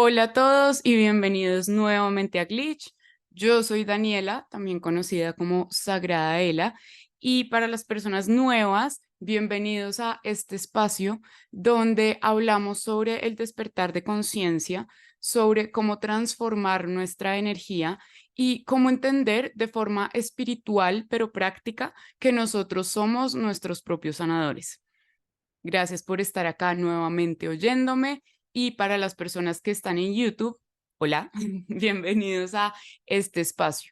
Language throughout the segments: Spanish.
Hola a todos y bienvenidos nuevamente a Glitch. Yo soy Daniela, también conocida como Sagrada Ela, y para las personas nuevas, bienvenidos a este espacio donde hablamos sobre el despertar de conciencia, sobre cómo transformar nuestra energía y cómo entender de forma espiritual pero práctica que nosotros somos nuestros propios sanadores. Gracias por estar acá nuevamente oyéndome. Y para las personas que están en YouTube, hola, bienvenidos a este espacio.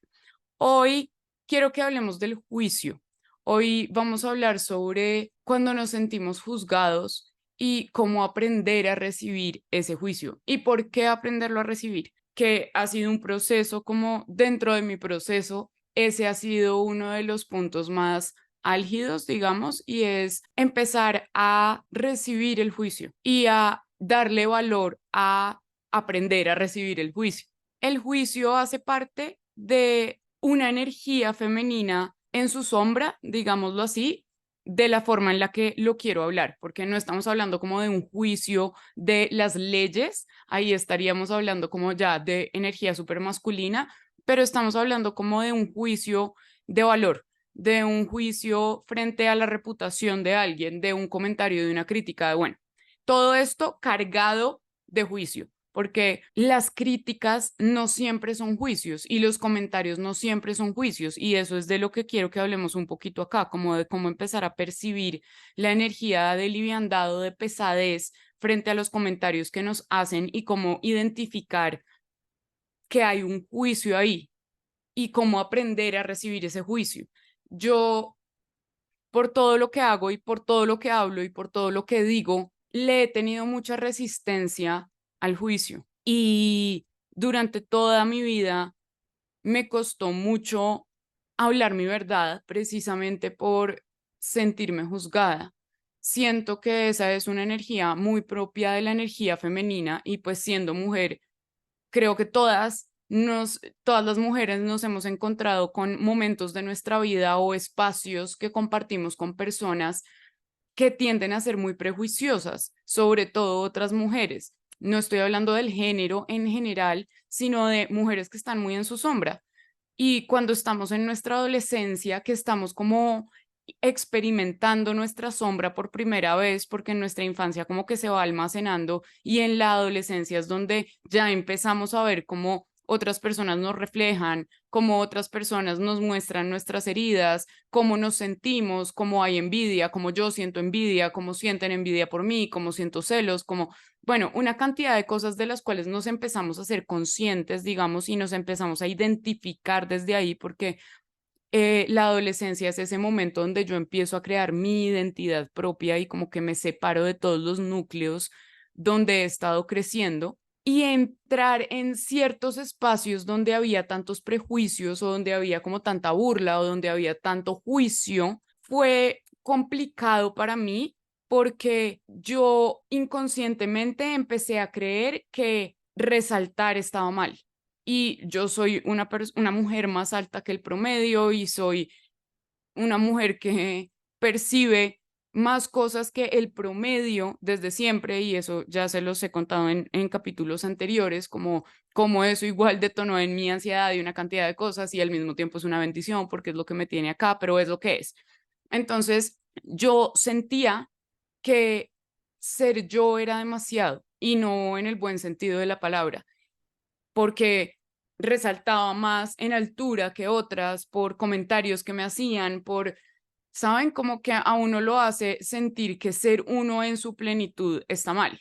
Hoy quiero que hablemos del juicio. Hoy vamos a hablar sobre cuando nos sentimos juzgados y cómo aprender a recibir ese juicio y por qué aprenderlo a recibir, que ha sido un proceso como dentro de mi proceso, ese ha sido uno de los puntos más álgidos, digamos, y es empezar a recibir el juicio y a darle valor a aprender a recibir el juicio. El juicio hace parte de una energía femenina en su sombra, digámoslo así, de la forma en la que lo quiero hablar, porque no estamos hablando como de un juicio de las leyes, ahí estaríamos hablando como ya de energía supermasculina, pero estamos hablando como de un juicio de valor, de un juicio frente a la reputación de alguien, de un comentario, de una crítica, de bueno, todo esto cargado de juicio, porque las críticas no siempre son juicios y los comentarios no siempre son juicios, y eso es de lo que quiero que hablemos un poquito acá, como de cómo empezar a percibir la energía de liviandad o de pesadez frente a los comentarios que nos hacen y cómo identificar que hay un juicio ahí y cómo aprender a recibir ese juicio. Yo, por todo lo que hago y por todo lo que hablo y por todo lo que digo, le he tenido mucha resistencia al juicio. Y durante toda mi vida me costó mucho hablar mi verdad precisamente por sentirme juzgada. Siento que esa es una energía muy propia de la energía femenina y pues siendo mujer, creo que todas las mujeres nos hemos encontrado con momentos de nuestra vida o espacios que compartimos con personas que tienden a ser muy prejuiciosas, sobre todo otras mujeres. No estoy hablando del género en general, sino de mujeres que están muy en su sombra. Y cuando estamos en nuestra adolescencia, que estamos como experimentando nuestra sombra por primera vez, porque en nuestra infancia como que se va almacenando y en la adolescencia es donde ya empezamos a ver cómo otras personas nos reflejan, cómo otras personas nos muestran nuestras heridas, cómo nos sentimos, cómo hay envidia, cómo yo siento envidia, cómo sienten envidia por mí, cómo siento celos, como, bueno, una cantidad de cosas de las cuales nos empezamos a ser conscientes, digamos, y nos empezamos a identificar desde ahí, porque la adolescencia es ese momento donde yo empiezo a crear mi identidad propia y como que me separo de todos los núcleos donde he estado creciendo y entrar en ciertos espacios donde había tantos prejuicios o donde había como tanta burla o donde había tanto juicio fue complicado para mí porque yo inconscientemente empecé a creer que resaltar estaba mal y yo soy una mujer más alta que el promedio y soy una mujer que percibe más cosas que el promedio desde siempre, y eso ya se los he contado en capítulos anteriores, como eso igual detonó en mi ansiedad y una cantidad de cosas y al mismo tiempo es una bendición porque es lo que me tiene acá, pero es lo que es. Entonces, yo sentía que ser yo era demasiado y no en el buen sentido de la palabra porque resaltaba más en altura que otras, por comentarios que me hacían, ¿saben? Como que a uno lo hace sentir que ser uno en su plenitud está mal.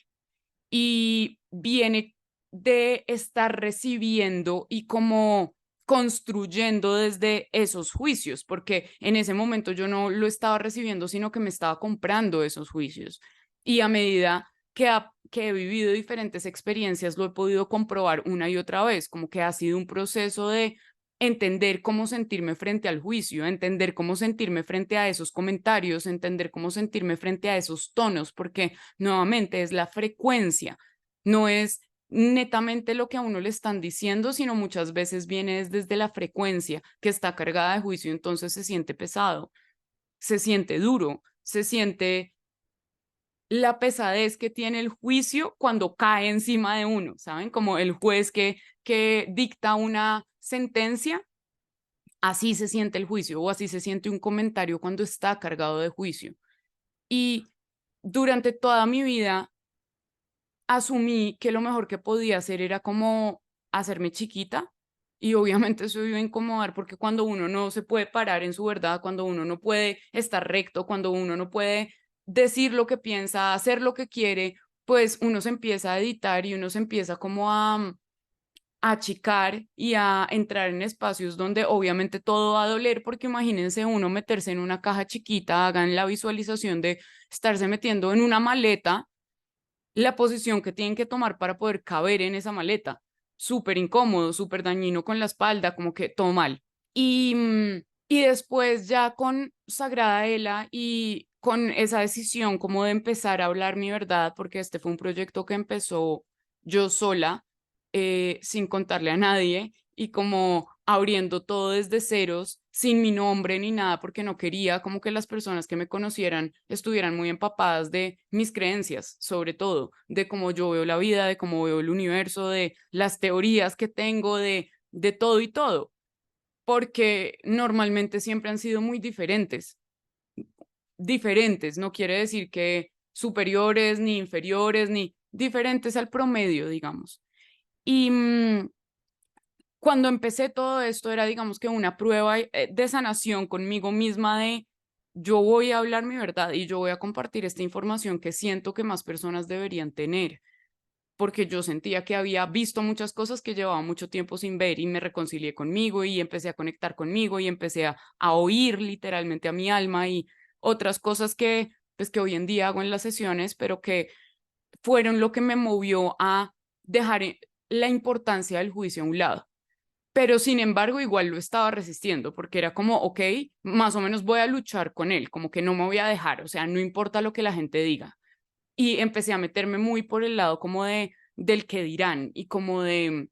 Y viene de estar recibiendo y como construyendo desde esos juicios, porque en ese momento yo no lo estaba recibiendo, sino que me estaba comprando esos juicios. Y a medida que he vivido diferentes experiencias, lo he podido comprobar una y otra vez, como que ha sido un proceso de entender cómo sentirme frente al juicio, entender cómo sentirme frente a esos comentarios, entender cómo sentirme frente a esos tonos, porque nuevamente es la frecuencia, no es netamente lo que a uno le están diciendo, sino muchas veces viene desde la frecuencia que está cargada de juicio, entonces se siente pesado, se siente duro, se siente la pesadez que tiene el juicio cuando cae encima de uno, ¿saben? Como el juez que dicta una sentencia, así se siente el juicio o así se siente un comentario cuando está cargado de juicio. Y durante toda mi vida asumí que lo mejor que podía hacer era como hacerme chiquita y obviamente eso iba a incomodar porque cuando uno no se puede parar en su verdad, cuando uno no puede estar recto, cuando uno no puede decir lo que piensa, hacer lo que quiere, pues uno se empieza a editar y uno se empieza como a achicar y a entrar en espacios donde obviamente todo va a doler porque imagínense uno meterse en una caja chiquita, hagan la visualización de estarse metiendo en una maleta, la posición que tienen que tomar para poder caber en esa maleta. Súper incómodo, súper dañino con la espalda, como que todo mal. Y después ya con Sagrada Ela y con esa decisión como de empezar a hablar mi verdad, porque este fue un proyecto que empezó yo sola, sin contarle a nadie y como abriendo todo desde ceros, sin mi nombre ni nada, porque no quería como que las personas que me conocieran estuvieran muy empapadas de mis creencias, sobre todo, de cómo yo veo la vida, de cómo veo el universo, de las teorías que tengo, de todo y todo, porque normalmente siempre han sido muy diferentes. Diferentes, no quiere decir que superiores, ni inferiores, ni diferentes al promedio, digamos. Y cuando empecé todo esto era, digamos que una prueba de sanación conmigo misma de yo voy a hablar mi verdad y yo voy a compartir esta información que siento que más personas deberían tener, porque yo sentía que había visto muchas cosas que llevaba mucho tiempo sin ver y me reconcilié conmigo y empecé a conectar conmigo y empecé a oír literalmente a mi alma y otras cosas que pues que hoy en día hago en las sesiones, pero que fueron lo que me movió a dejar la importancia del juicio a un lado. Pero sin embargo, igual lo estaba resistiendo porque era como, ok, más o menos voy a luchar con él, como que no me voy a dejar, o sea, no importa lo que la gente diga. Y empecé a meterme muy por el lado como del qué dirán y como de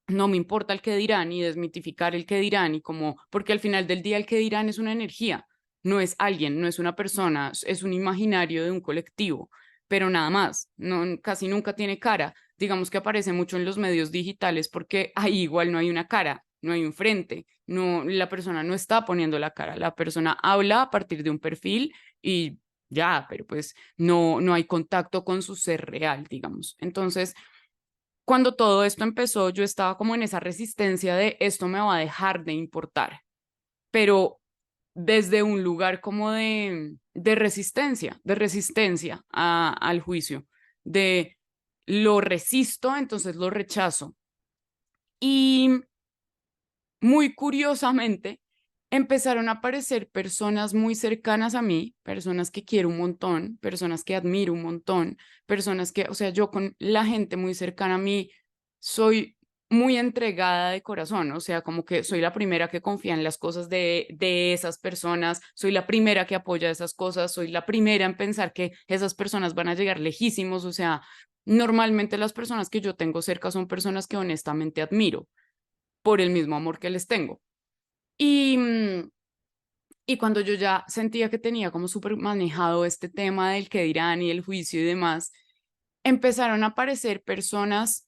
no me importa el qué dirán y desmitificar el qué dirán y como, porque al final del día el qué dirán es una energía, no es alguien, no es una persona, es un imaginario de un colectivo, pero nada más, no, casi nunca tiene cara. Digamos que aparece mucho en los medios digitales porque ahí igual no hay una cara, no hay un frente, no, la persona no está poniendo la cara, la persona habla a partir de un perfil y ya, pero pues no hay contacto con su ser real, digamos. Entonces, cuando todo esto empezó, yo estaba como en esa resistencia de esto me va a dejar de importar, pero desde un lugar como de resistencia al juicio, de lo resisto, entonces lo rechazo. Y muy curiosamente, empezaron a aparecer personas muy cercanas a mí, personas que quiero un montón, personas que admiro un montón, personas que, o sea, yo con la gente muy cercana a mí soy muy entregada de corazón, o sea, como que soy la primera que confía en las cosas de esas personas, soy la primera que apoya esas cosas, soy la primera en pensar que esas personas van a llegar lejísimos, o sea, normalmente las personas que yo tengo cerca son personas que honestamente admiro por el mismo amor que les tengo. Y, y cuando yo ya sentía que tenía como súper manejado este tema del qué dirán y el juicio y demás, empezaron a aparecer personas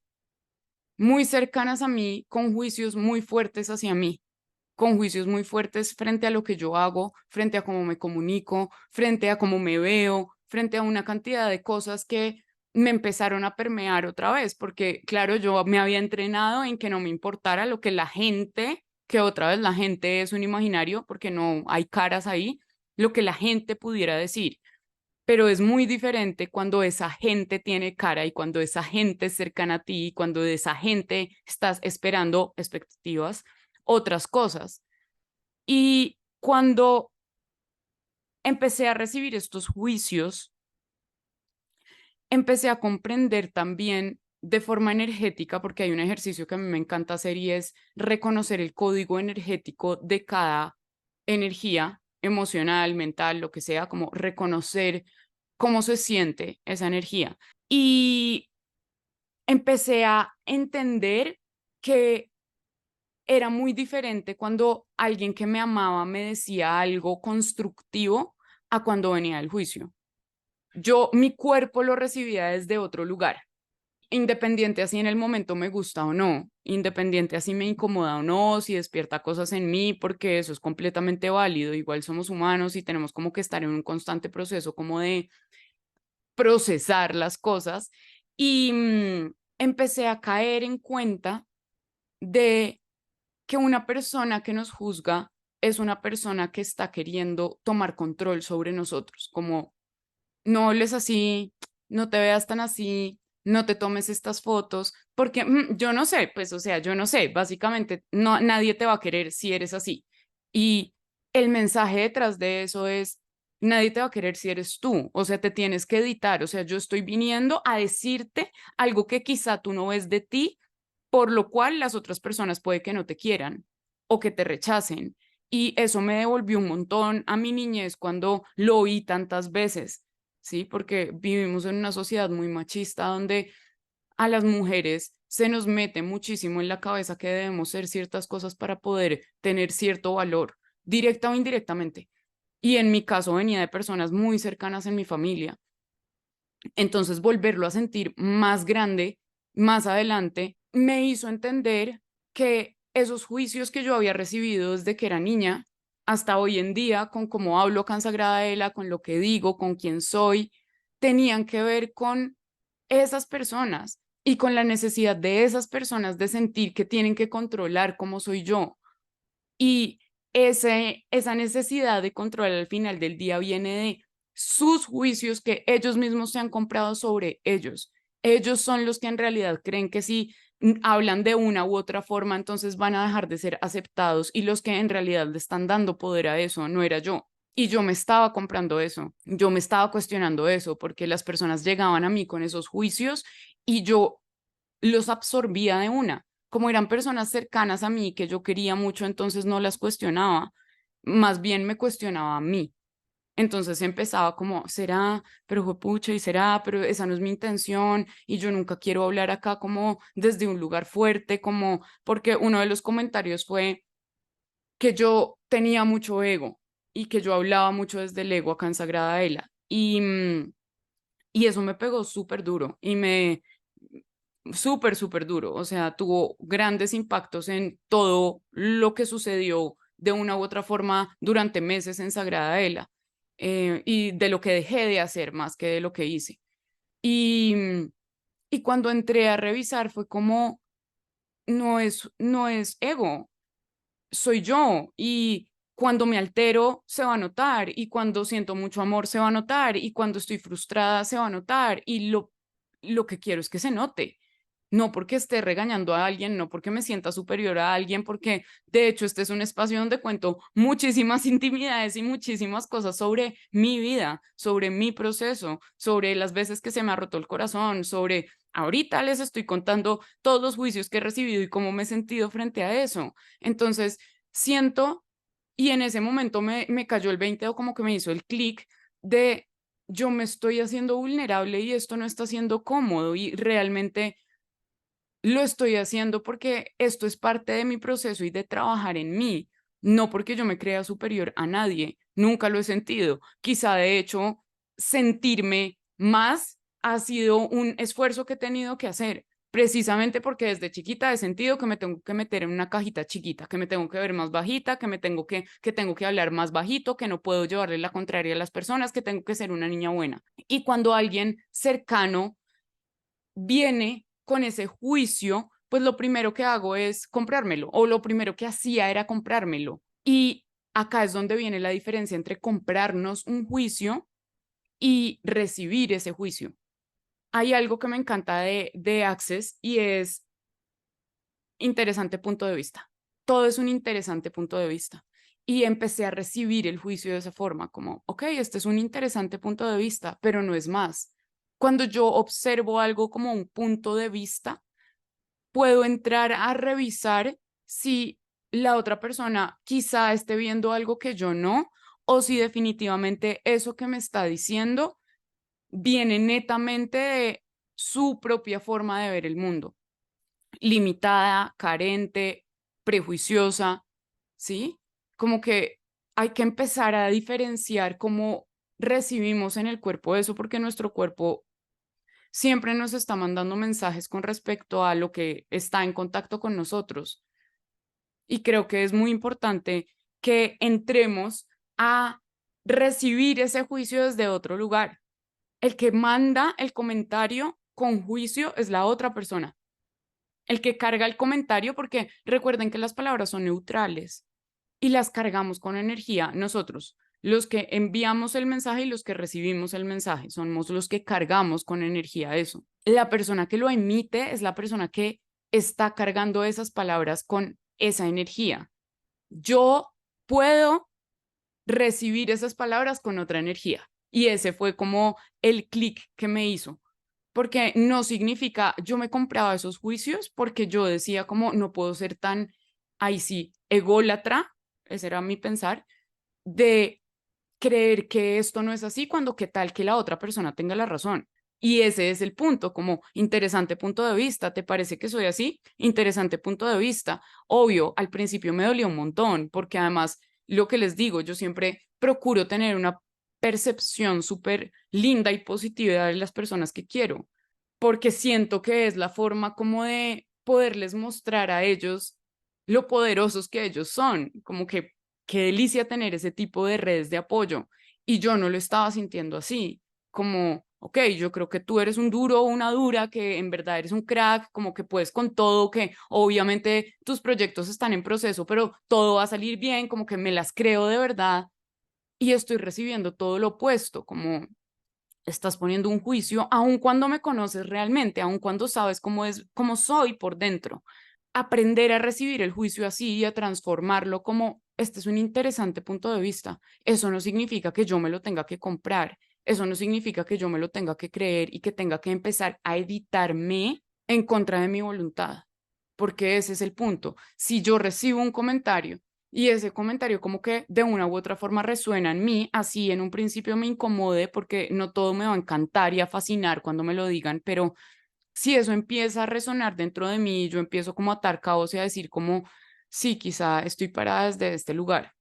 muy cercanas a mí con juicios muy fuertes hacia mí, con juicios muy fuertes frente a lo que yo hago, frente a cómo me comunico, frente a cómo me veo, frente a una cantidad de cosas que me empezaron a permear otra vez, porque claro, yo me había entrenado en que no me importara lo que la gente, que otra vez la gente es un imaginario, porque no hay caras ahí, lo que la gente pudiera decir. Pero es muy diferente cuando esa gente tiene cara y cuando esa gente es cercana a ti y cuando de esa gente estás esperando expectativas, otras cosas. Y cuando empecé a recibir estos juicios, empecé a comprender también de forma energética, porque hay un ejercicio que a mí me encanta hacer y es reconocer el código energético de cada energía emocional, mental, lo que sea, como reconocer cómo se siente esa energía. Y empecé a entender que era muy diferente cuando alguien que me amaba me decía algo constructivo a cuando venía el juicio. mi cuerpo lo recibía desde otro lugar, independiente así en el momento me gusta o no, independiente así me incomoda o no, si despierta cosas en mí, porque eso es completamente válido, igual somos humanos y tenemos como que estar en un constante proceso como de procesar las cosas y empecé a caer en cuenta de que una persona que nos juzga es una persona que está queriendo tomar control sobre nosotros, como no hables así, no te veas tan así, no te tomes estas fotos, porque yo no sé, pues, o sea, yo no sé, básicamente no, nadie te va a querer si eres así. Y el mensaje detrás de eso es, nadie te va a querer si eres tú, o sea, te tienes que editar, o sea, yo estoy viniendo a decirte algo que quizá tú no ves de ti, por lo cual las otras personas puede que no te quieran o que te rechacen. Y eso me devolvió un montón a mi niñez cuando lo oí tantas veces, ¿sí? Porque vivimos en una sociedad muy machista donde a las mujeres se nos mete muchísimo en la cabeza que debemos ser ciertas cosas para poder tener cierto valor, directa o indirectamente. Y en mi caso venía de personas muy cercanas en mi familia. Entonces volverlo a sentir más grande, más adelante, me hizo entender que esos juicios que yo había recibido desde que era niña hasta hoy en día, con cómo hablo con Sagrada Ela, con lo que digo, con quién soy, tenían que ver con esas personas y con la necesidad de esas personas de sentir que tienen que controlar cómo soy yo. Y esa necesidad de control al final del día viene de sus juicios que ellos mismos se han comprado sobre ellos. Ellos son los que en realidad creen que si hablan de una u otra forma, entonces van a dejar de ser aceptados y los que en realidad le están dando poder a eso no era yo. Y yo me estaba comprando eso, yo me estaba cuestionando eso, porque las personas llegaban a mí con esos juicios y yo los absorbía de una. Como eran personas cercanas a mí que yo quería mucho, entonces no las cuestionaba, más bien me cuestionaba a mí. Entonces empezaba como, será, pero pucha, y será, pero esa no es mi intención, y yo nunca quiero hablar acá como desde un lugar fuerte, como, porque uno de los comentarios fue que yo tenía mucho ego y que yo hablaba mucho desde el ego acá en Sagrada Ela. Y eso me pegó súper duro y súper, súper duro. O sea, tuvo grandes impactos en todo lo que sucedió de una u otra forma durante meses en Sagrada Ela, y de lo que dejé de hacer más que de lo que hice. Y, y cuando entré a revisar fue como, no es ego, soy yo. Y cuando me altero se va a notar y cuando siento mucho amor se va a notar y cuando estoy frustrada se va a notar y lo que quiero es que se note, no porque esté regañando a alguien, no porque me sienta superior a alguien, porque de hecho este es un espacio donde cuento muchísimas intimidades y muchísimas cosas sobre mi vida, sobre mi proceso, sobre las veces que se me ha roto el corazón, sobre ahorita les estoy contando todos los juicios que he recibido y cómo me he sentido frente a eso. Entonces, siento, y en ese momento me cayó el 20 o como que me hizo el clic de yo me estoy haciendo vulnerable y esto no está siendo cómodo y realmente lo estoy haciendo porque esto es parte de mi proceso y de trabajar en mí, no porque yo me crea superior a nadie. Nunca lo he sentido. Quizá de hecho sentirme más ha sido un esfuerzo que he tenido que hacer, precisamente porque desde chiquita he sentido que me tengo que meter en una cajita chiquita, que me tengo que ver más bajita, que tengo que hablar más bajito, que no puedo llevarle la contraria a las personas, que tengo que ser una niña buena. Y cuando alguien cercano viene con ese juicio, pues lo primero que hago es comprármelo, o lo primero que hacía era comprármelo. Y acá es donde viene la diferencia entre comprarnos un juicio y recibir ese juicio. Hay algo que me encanta de Access y es interesante punto de vista. Todo es un interesante punto de vista. Y empecé a recibir el juicio de esa forma, como, ok, este es un interesante punto de vista, pero no es más. Cuando yo observo algo como un punto de vista, puedo entrar a revisar si la otra persona quizá esté viendo algo que yo no, o si definitivamente eso que me está diciendo viene netamente de su propia forma de ver el mundo, limitada, carente, prejuiciosa, ¿sí? Como que hay que empezar a diferenciar como recibimos en el cuerpo eso porque nuestro cuerpo siempre nos está mandando mensajes con respecto a lo que está en contacto con nosotros. Y creo que es muy importante que entremos a recibir ese juicio desde otro lugar. El que manda el comentario con juicio es la otra persona. El que carga el comentario, porque recuerden que las palabras son neutrales y las cargamos con energía nosotros. Los que enviamos el mensaje y los que recibimos el mensaje, somos los que cargamos con energía eso. La persona que lo emite es la persona que está cargando esas palabras con esa energía. Yo puedo recibir esas palabras con otra energía. Y ese fue como el clic que me hizo. Porque no significa, yo me compraba esos juicios porque yo decía como no puedo ser tan, ahí sí, ególatra, ese era mi pensar, de creer que esto no es así cuando qué tal que la otra persona tenga la razón. Y ese es el punto, como interesante punto de vista. ¿Te parece que soy así? Interesante punto de vista. Obvio, al principio me dolió un montón, porque además, lo que les digo, yo siempre procuro tener una percepción súper linda y positiva de las personas que quiero, porque siento que es la forma como de poderles mostrar a ellos lo poderosos que ellos son, como que qué delicia tener ese tipo de redes de apoyo. Y yo no lo estaba sintiendo así, como, ok, yo creo que tú eres un duro o una dura, que en verdad eres un crack, como que puedes con todo, que obviamente tus proyectos están en proceso, pero todo va a salir bien, como que me las creo de verdad. Y estoy recibiendo todo lo opuesto, como estás poniendo un juicio, aun cuando me conoces realmente, aun cuando sabes cómo es, cómo soy por dentro. Aprender a recibir el juicio así y a transformarlo como, este es un interesante punto de vista. Eso no significa que yo me lo tenga que comprar. Eso no significa que yo me lo tenga que creer y que tenga que empezar a editarme en contra de mi voluntad. Porque ese es el punto. Si yo recibo un comentario y ese comentario como que de una u otra forma resuena en mí, así en un principio me incomode porque no todo me va a encantar y a fascinar cuando me lo digan, pero si eso empieza a resonar dentro de mí, yo empiezo como a atar cabos y a decir como, sí, quizá estoy parada desde este lugar,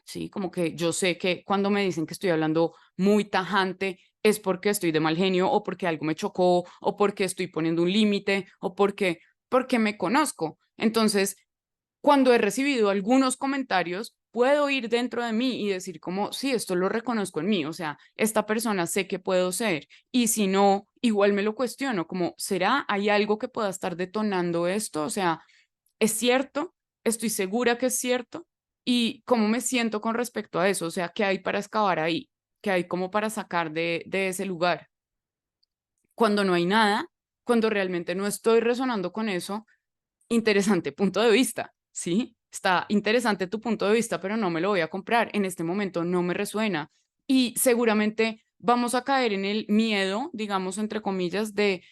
sí, como que yo sé que cuando me dicen que estoy hablando muy tajante es porque estoy de mal genio o porque algo me chocó o porque estoy poniendo un límite o porque me conozco. Entonces, cuando he recibido algunos comentarios, puedo ir dentro de mí y decir como, sí, esto lo reconozco en mí, o sea, esta persona sé que puedo ser, y si no, igual me lo cuestiono, como, ¿será? ¿Hay algo que pueda estar detonando esto? O sea, ¿es cierto? ¿Estoy segura que es cierto? ¿Y cómo me siento con respecto a eso? O sea, ¿qué hay para excavar ahí? ¿Qué hay como para sacar de ese lugar? Cuando no hay nada, cuando realmente no estoy resonando con eso, interesante punto de vista, ¿sí? Está interesante tu punto de vista, pero no me lo voy a comprar. En este momento no me resuena. Y seguramente vamos a caer en el miedo, digamos, entre comillas, de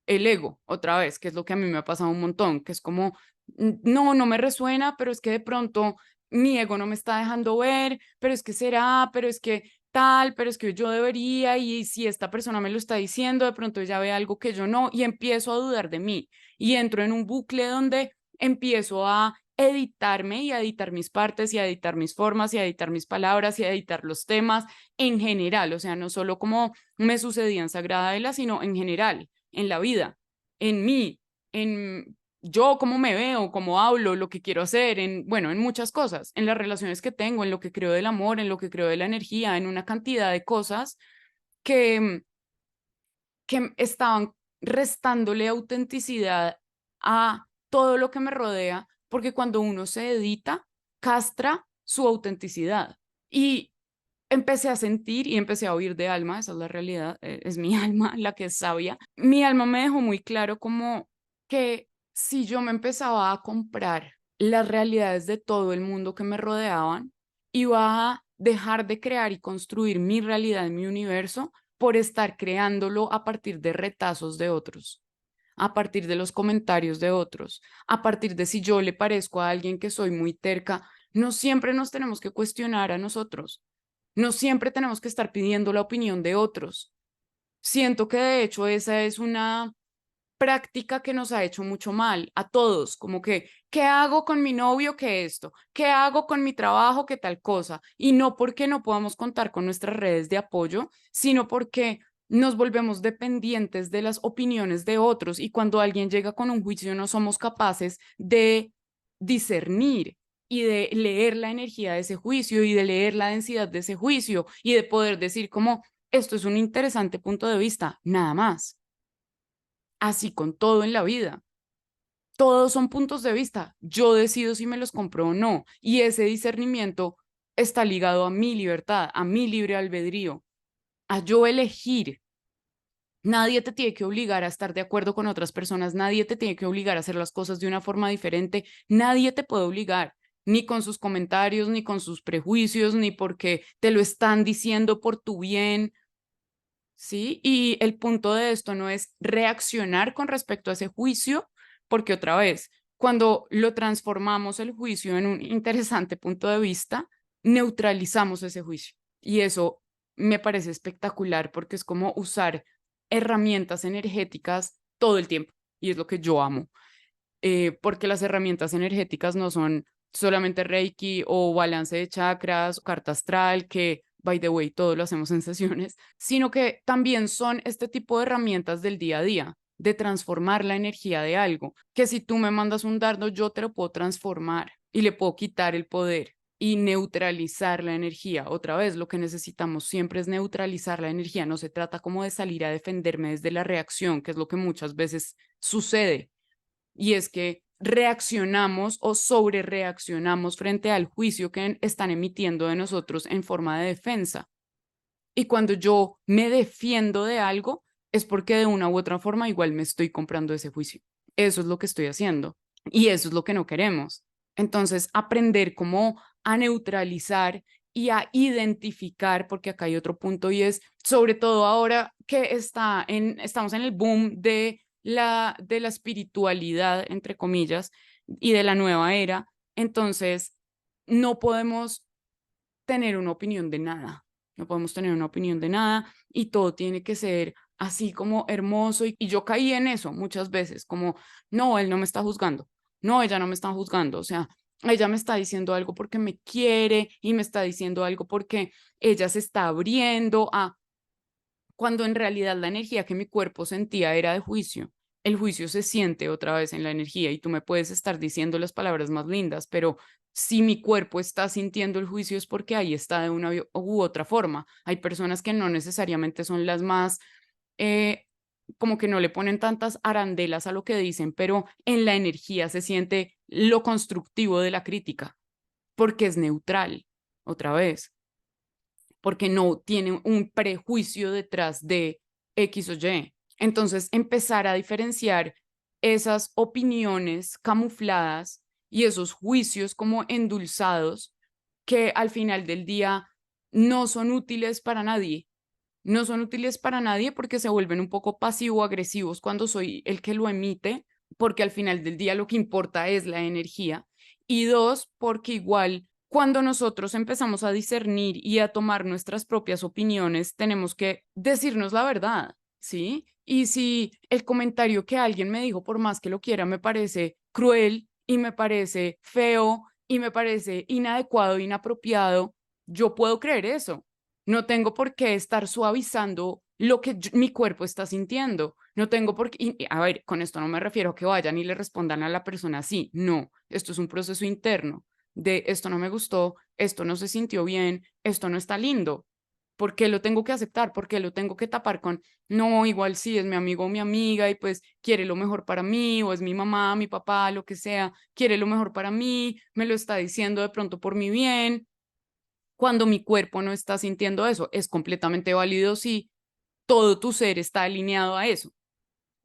el ego, otra vez, que es lo que a mí me ha pasado un montón, que es como, no, no me resuena, pero es que de pronto mi ego no me está dejando ver, pero es que será, pero es que tal, pero es que yo debería, y si esta persona me lo está diciendo, de pronto ella ve algo que yo no, y empiezo a dudar de mí, y entro en un bucle donde empiezo a editarme y a editar mis partes y a editar mis formas y a editar mis palabras y a editar los temas en general, o sea, no solo como me sucedía en Sagrada Vela, sino en general en la vida, en mí, en yo cómo me veo, cómo hablo, lo que quiero hacer, en, bueno, en muchas cosas, en las relaciones que tengo, en lo que creo del amor, en lo que creo de la energía, en una cantidad de cosas que, que estaban restándole autenticidad a todo lo que me rodea, porque cuando uno se edita, castra su autenticidad. Y empecé a sentir y empecé a oír de alma, esa es la realidad, es mi alma la que es sabia. Mi alma me dejó muy claro como que si yo me empezaba a comprar las realidades de todo el mundo que me rodeaban, iba a dejar de crear y construir mi realidad en mi universo por estar creándolo a partir de retazos de otros, a partir de los comentarios de otros, a partir de si yo le parezco a alguien que soy muy terca. No siempre nos tenemos que cuestionar a nosotros, no siempre tenemos que estar pidiendo la opinión de otros. Siento que de hecho esa es una práctica que nos ha hecho mucho mal a todos, como que, ¿qué hago con mi novio que esto? ¿Qué hago con mi trabajo que tal cosa? Y no porque no podamos contar con nuestras redes de apoyo, sino porque nos volvemos dependientes de las opiniones de otros y cuando alguien llega con un juicio no somos capaces de discernir y de leer la energía de ese juicio y de leer la densidad de ese juicio y de poder decir como esto es un interesante punto de vista, nada más. Así con todo en la vida. Todos son puntos de vista. Yo decido si me los compro o no. Y ese discernimiento está ligado a mi libertad, a mi libre albedrío, a yo elegir. Nadie te tiene que obligar a estar de acuerdo con otras personas, nadie te tiene que obligar a hacer las cosas de una forma diferente, nadie te puede obligar, ni con sus comentarios, ni con sus prejuicios, ni porque te lo están diciendo por tu bien, ¿sí? Y el punto de esto no es reaccionar con respecto a ese juicio, porque otra vez, cuando lo transformamos el juicio en un interesante punto de vista, neutralizamos ese juicio. Y eso me parece espectacular porque es como usar herramientas energéticas todo el tiempo. Y es lo que yo amo, porque las herramientas energéticas no son solamente Reiki o balance de chakras, o carta astral, que, by the way, todo lo hacemos en sesiones, sino que también son este tipo de herramientas del día a día, de transformar la energía de algo, que si tú me mandas un dardo, yo te lo puedo transformar y le puedo quitar el poder y neutralizar la energía. Otra vez, lo que necesitamos siempre es neutralizar la energía. No se trata como de salir a defenderme desde la reacción, que es lo que muchas veces sucede y es que reaccionamos o sobre reaccionamos frente al juicio que están emitiendo de nosotros en forma de defensa. Y cuando yo me defiendo de algo, es porque de una u otra forma igual me estoy comprando ese juicio. Eso es lo que estoy haciendo y eso es lo que no queremos. Entonces, aprender cómo a neutralizar y a identificar, porque acá hay otro punto y es, sobre todo ahora que estamos en el boom de la espiritualidad, entre comillas, y de la nueva era, entonces no podemos tener una opinión de nada, no podemos tener una opinión de nada y todo tiene que ser así como hermoso y yo caí en eso muchas veces, como, no, él no me está juzgando, no, ella no me está juzgando, o sea, ella me está diciendo algo porque me quiere y me está diciendo algo porque ella se está abriendo a cuando en realidad la energía que mi cuerpo sentía era de juicio. El juicio se siente otra vez en la energía y tú me puedes estar diciendo las palabras más lindas, pero si mi cuerpo está sintiendo el juicio es porque ahí está de una u otra forma. Hay personas que no necesariamente son las más, eh, como que no le ponen tantas arandelas a lo que dicen, pero en la energía se siente lo constructivo de la crítica, porque es neutral, otra vez porque no tiene un prejuicio detrás de X o Y. Entonces, empezar a diferenciar esas opiniones camufladas y esos juicios como endulzados que al final del día no son útiles para nadie. No son útiles para nadie porque se vuelven un poco pasivo-agresivos cuando soy el que lo emite, porque al final del día lo que importa es la energía. Y dos, porque igual cuando nosotros empezamos a discernir y a tomar nuestras propias opiniones, tenemos que decirnos la verdad, ¿sí? Y si el comentario que alguien me dijo, por más que lo quiera, me parece cruel y me parece feo y me parece inadecuado, inapropiado, yo puedo creer eso. No tengo por qué estar suavizando lo que mi cuerpo está sintiendo. No tengo por qué, a ver, con esto no me refiero a que vayan y le respondan a la persona así. No, esto es un proceso interno de esto no me gustó, esto no se sintió bien, esto no está lindo. ¿Por qué lo tengo que aceptar? ¿Por qué lo tengo que tapar con, no, igual sí, es mi amigo o mi amiga y pues quiere lo mejor para mí, o es mi mamá, mi papá, lo que sea, quiere lo mejor para mí, me lo está diciendo de pronto por mi bien, cuando mi cuerpo no está sintiendo eso? Es completamente válido si todo tu ser está alineado a eso.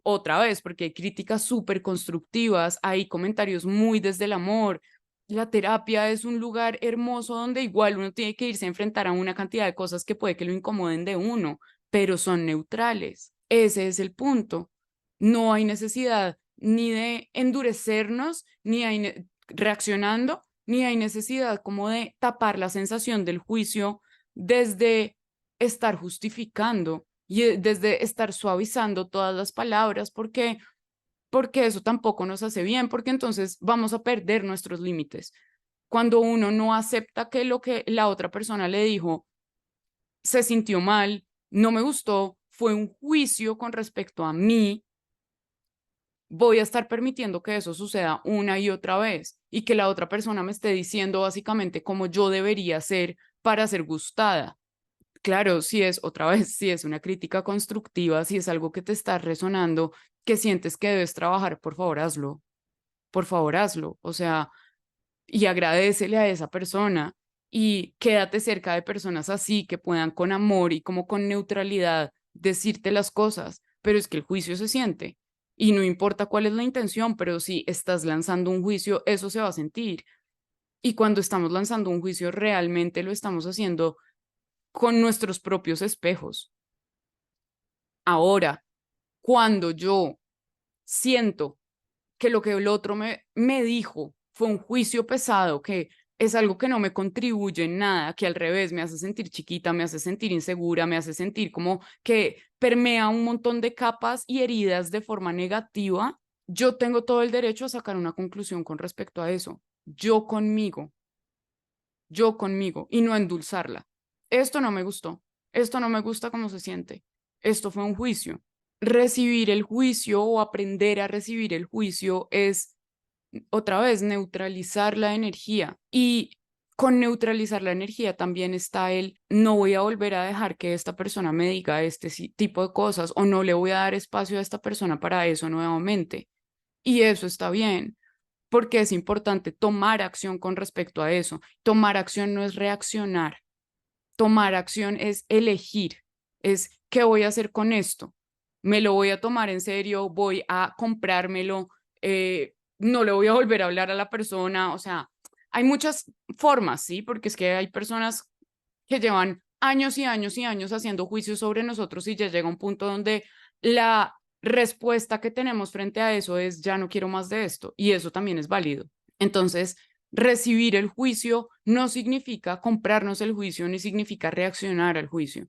Otra vez, porque hay críticas súper constructivas, hay comentarios muy desde el amor. La terapia es un lugar hermoso donde igual uno tiene que irse a enfrentar a una cantidad de cosas que puede que lo incomoden de uno, pero son neutrales. Ese es el punto. No hay necesidad ni de endurecernos, ni hay reaccionando, ni hay necesidad como de tapar la sensación del juicio desde estar justificando y desde estar suavizando todas las palabras, porque porque eso tampoco nos hace bien, porque entonces vamos a perder nuestros límites. Cuando uno no acepta que lo que la otra persona le dijo se sintió mal, no me gustó, fue un juicio con respecto a mí, voy a estar permitiendo que eso suceda una y otra vez y que la otra persona me esté diciendo básicamente cómo yo debería ser para ser gustada. Claro, si es otra vez, si es una crítica constructiva, si es algo que te está resonando, que sientes que debes trabajar, por favor, hazlo. Por favor, hazlo. O sea, y agradécele a esa persona y quédate cerca de personas así que puedan con amor y como con neutralidad decirte las cosas, pero es que el juicio se siente y no importa cuál es la intención, pero si estás lanzando un juicio, eso se va a sentir. Y cuando estamos lanzando un juicio, realmente lo estamos haciendo con nuestros propios espejos. Ahora, cuando yo siento que lo que el otro me dijo fue un juicio pesado, que es algo que no me contribuye en nada, que al revés me hace sentir chiquita, me hace sentir insegura, me hace sentir como que permea un montón de capas y heridas de forma negativa, yo tengo todo el derecho a sacar una conclusión con respecto a eso. Yo conmigo, y no endulzarla. Esto no me gustó, esto no me gusta cómo se siente, esto fue un juicio. Recibir el juicio o aprender a recibir el juicio es otra vez neutralizar la energía y con neutralizar la energía también está el no voy a volver a dejar que esta persona me diga este tipo de cosas o no le voy a dar espacio a esta persona para eso nuevamente. Y eso está bien, porque es importante tomar acción con respecto a eso. Tomar acción no es reaccionar. Tomar acción es elegir, es qué voy a hacer con esto. Me lo voy a tomar en serio, voy a comprármelo, no le voy a volver a hablar a la persona. O sea, hay muchas formas, ¿sí? Porque es que hay personas que llevan años y años y años haciendo juicios sobre nosotros y ya llega un punto donde la respuesta que tenemos frente a eso es ya no quiero más de esto y eso también es válido. Entonces, recibir el juicio no significa comprarnos el juicio ni significa reaccionar al juicio,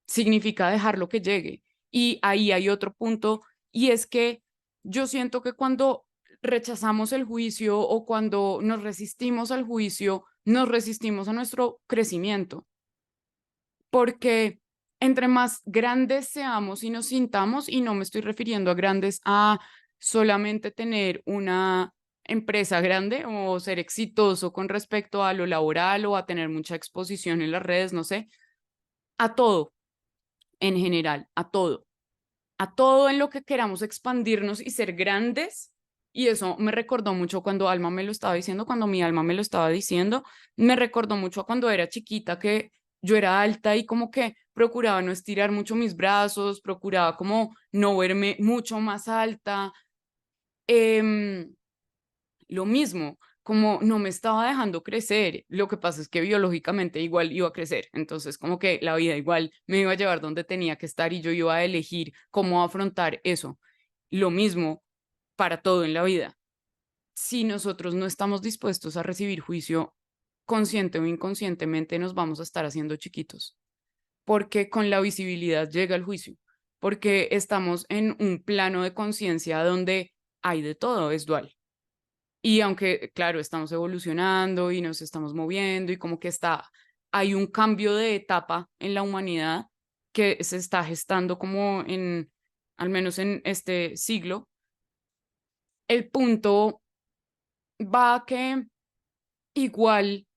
significa dejarlo que llegue. Y ahí hay otro punto y es que yo siento que cuando rechazamos el juicio o cuando nos resistimos al juicio, nos resistimos a nuestro crecimiento porque entre más grandes seamos y nos sintamos, y no me estoy refiriendo a grandes a solamente tener una empresa grande o ser exitoso con respecto a lo laboral o a tener mucha exposición en las redes, no sé, a todo en general, a todo en lo que queramos expandirnos y ser grandes. Y eso me recordó mucho cuando Alma me lo estaba diciendo, cuando mi alma me lo estaba diciendo, me recordó mucho a cuando era chiquita que yo era alta y como que procuraba no estirar mucho mis brazos, procuraba como no verme mucho más alta. Em, lo mismo, como no me estaba dejando crecer, lo que pasa es que biológicamente igual iba a crecer, entonces como que la vida igual me iba a llevar donde tenía que estar y yo iba a elegir cómo afrontar eso. Lo mismo para todo en la vida. Si nosotros no estamos dispuestos a recibir juicio, consciente o inconscientemente nos vamos a estar haciendo chiquitos, porque con la visibilidad llega el juicio, porque estamos en un plano de conciencia donde hay de todo, es dual. Y aunque, claro, estamos evolucionando y nos estamos moviendo y como que hay un cambio de etapa en la humanidad que se está gestando como al menos en este siglo, el punto va a que igual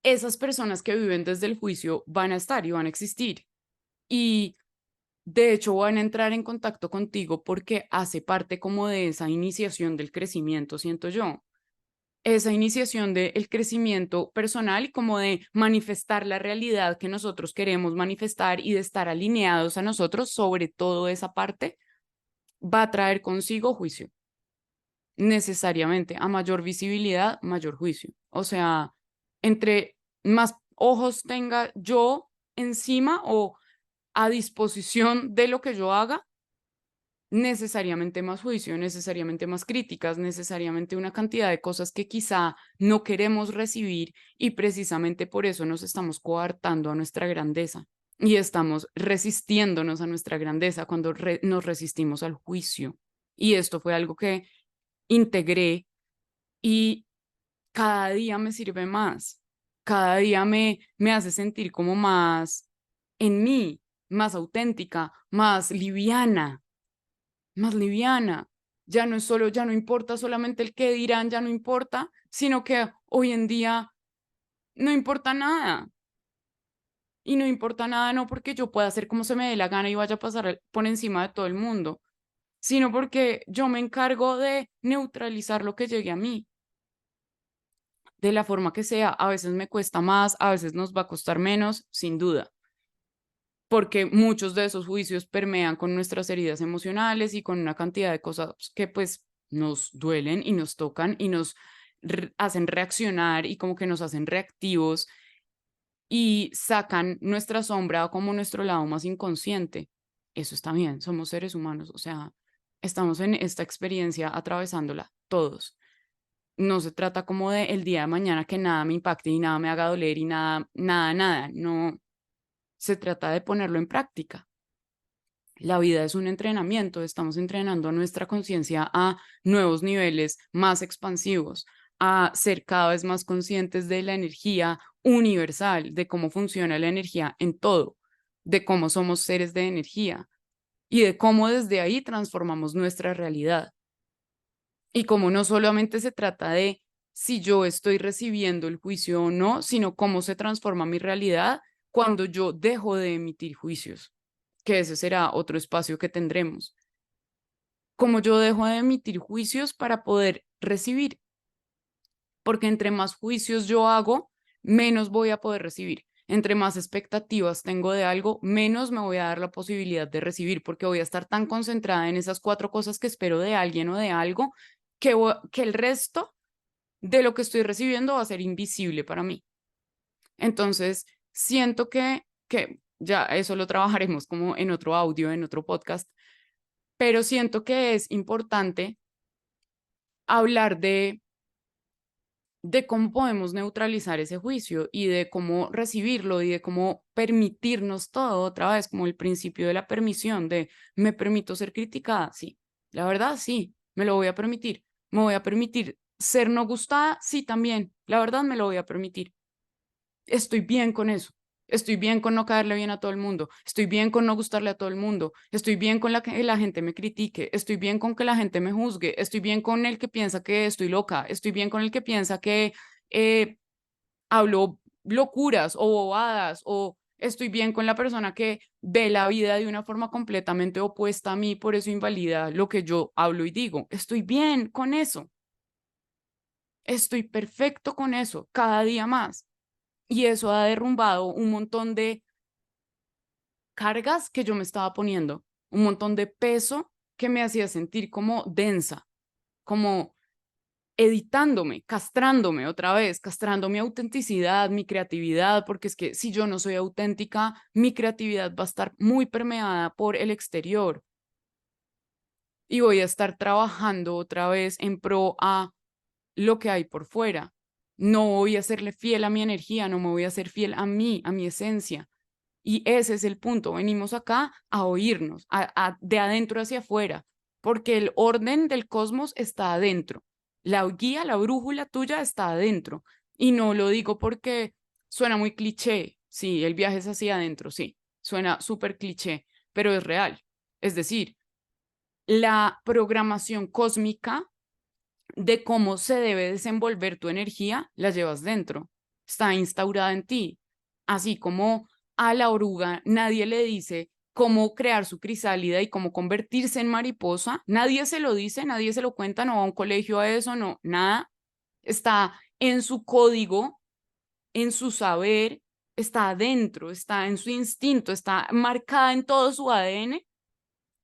esas personas que viven desde el juicio van a estar y van a existir. Y de hecho van a entrar en contacto contigo porque hace parte como de esa iniciación del crecimiento, siento yo. Esa iniciación del crecimiento personal y como de manifestar la realidad que nosotros queremos manifestar y de estar alineados a nosotros, sobre todo esa parte, va a traer consigo juicio, necesariamente. A mayor visibilidad, mayor juicio. O sea, entre más ojos tenga yo encima o a disposición de lo que yo haga, necesariamente más juicio, necesariamente más críticas, necesariamente una cantidad de cosas que quizá no queremos recibir y precisamente por eso nos estamos coartando a nuestra grandeza y estamos resistiéndonos a nuestra grandeza cuando nos resistimos al juicio. Y esto fue algo que integré y cada día me sirve más. Cada día me hace sentir como más en mí, más auténtica, más liviana, más liviana. Ya no es solo, ya no importa solamente el qué dirán, ya no importa, sino que hoy en día no importa nada. Y no importa nada no porque yo pueda hacer como se me dé la gana y vaya a pasar por encima de todo el mundo, sino porque yo me encargo de neutralizar lo que llegue a mí, de la forma que sea. A veces me cuesta más, a veces nos va a costar menos, sin duda, porque muchos de esos juicios permean con nuestras heridas emocionales y con una cantidad de cosas que pues nos duelen y nos tocan y nos hacen reaccionar y como que nos hacen reactivos y sacan nuestra sombra como nuestro lado más inconsciente. Eso está bien, somos seres humanos, o sea, estamos en esta experiencia atravesándola todos. No se trata como de el día de mañana que nada me impacte y nada me haga doler y nada, nada, nada. No, se trata de ponerlo en práctica. La vida es un entrenamiento, estamos entrenando a nuestra conciencia a nuevos niveles más expansivos, a ser cada vez más conscientes de la energía universal, de cómo funciona la energía en todo, de cómo somos seres de energía y de cómo desde ahí transformamos nuestra realidad. Y cómo no solamente se trata de si yo estoy recibiendo el juicio o no, sino cómo se transforma mi realidad cuando yo dejo de emitir juicios, que ese será otro espacio que tendremos. Como yo dejo de emitir juicios para poder recibir, porque entre más juicios yo hago, menos voy a poder recibir. Entre más expectativas tengo de algo, menos me voy a dar la posibilidad de recibir, porque voy a estar tan concentrada en esas 4 cosas que espero de alguien o de algo, que el resto de lo que estoy recibiendo va a ser invisible para mí. Entonces, siento que ya eso lo trabajaremos como en otro audio, en otro podcast, pero siento que es importante hablar de cómo podemos neutralizar ese juicio y de cómo recibirlo y de cómo permitirnos todo otra vez, como el principio de la permisión, de me permito ser criticada, sí, la verdad sí, me lo voy a permitir, me voy a permitir ser no gustada, sí, también, la verdad me lo voy a permitir. Estoy bien con eso. Estoy bien con no caerle bien a todo el mundo. Estoy bien con no gustarle a todo el mundo. Estoy bien con que la gente me critique. Estoy bien con que la gente me juzgue. Estoy bien con el que piensa que estoy loca. Estoy bien con el que piensa que eh, hablo locuras o bobadas. O estoy bien con la persona que ve la vida de una forma completamente opuesta a mí, por eso invalida lo que yo hablo y digo. Estoy bien con eso. Estoy perfecto con eso cada día más. Y eso ha derrumbado un montón de cargas que yo me estaba poniendo, un montón de peso que me hacía sentir como densa, como editándome, castrándome otra vez, castrando mi autenticidad, mi creatividad, porque es que si yo no soy auténtica, mi creatividad va a estar muy permeada por el exterior y voy a estar trabajando otra vez en pro a lo que hay por fuera. No voy a serle fiel a mi energía, no me voy a ser fiel a mí, a mi esencia. Y ese es el punto. Venimos acá a oírnos, de adentro hacia afuera, porque el orden del cosmos está adentro. La guía, la brújula tuya está adentro. Y no lo digo porque suena muy cliché. Sí, el viaje es hacia adentro, sí. Suena súper cliché, pero es real. Es decir, la programación cósmica de cómo se debe desenvolver tu energía, la llevas dentro, está instaurada en ti, así como a la oruga nadie le dice cómo crear su crisálida y cómo convertirse en mariposa, nadie se lo dice, nadie se lo cuenta, no va a un colegio a eso, no, nada, está en su código, en su saber, está adentro, está en su instinto, está marcada en todo su ADN.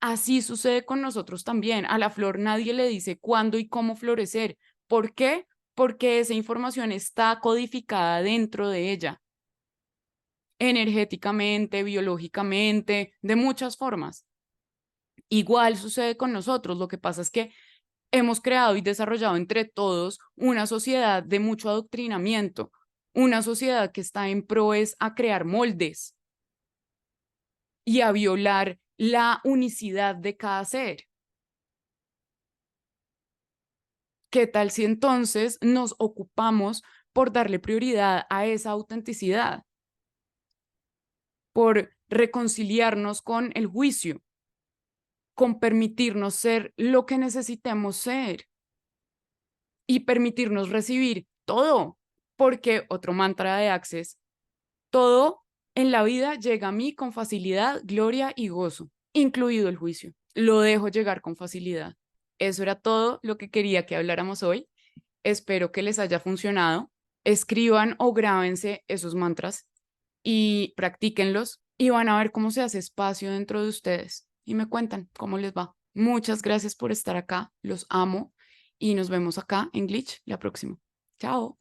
Así sucede con nosotros también. A la flor nadie le dice cuándo y cómo florecer. ¿Por qué? Porque esa información está codificada dentro de ella, energéticamente, biológicamente, de muchas formas. Igual sucede con nosotros. Lo que pasa es que hemos creado y desarrollado entre todos una sociedad de mucho adoctrinamiento, una sociedad que está en proes a crear moldes y a violar la unicidad de cada ser. ¿Qué tal si entonces nos ocupamos por darle prioridad a esa autenticidad, por reconciliarnos con el juicio, con permitirnos ser lo que necesitemos ser y permitirnos recibir todo? Porque otro mantra de Access: todo en la vida llega a mí con facilidad, gloria y gozo, incluido el juicio. Lo dejo llegar con facilidad. Eso era todo lo que quería que habláramos hoy. Espero que les haya funcionado. Escriban o grábense esos mantras y practíquenlos y van a ver cómo se hace espacio dentro de ustedes. Y me cuentan cómo les va. Muchas gracias por estar acá. Los amo y nos vemos acá en Glitch la próxima. Chao.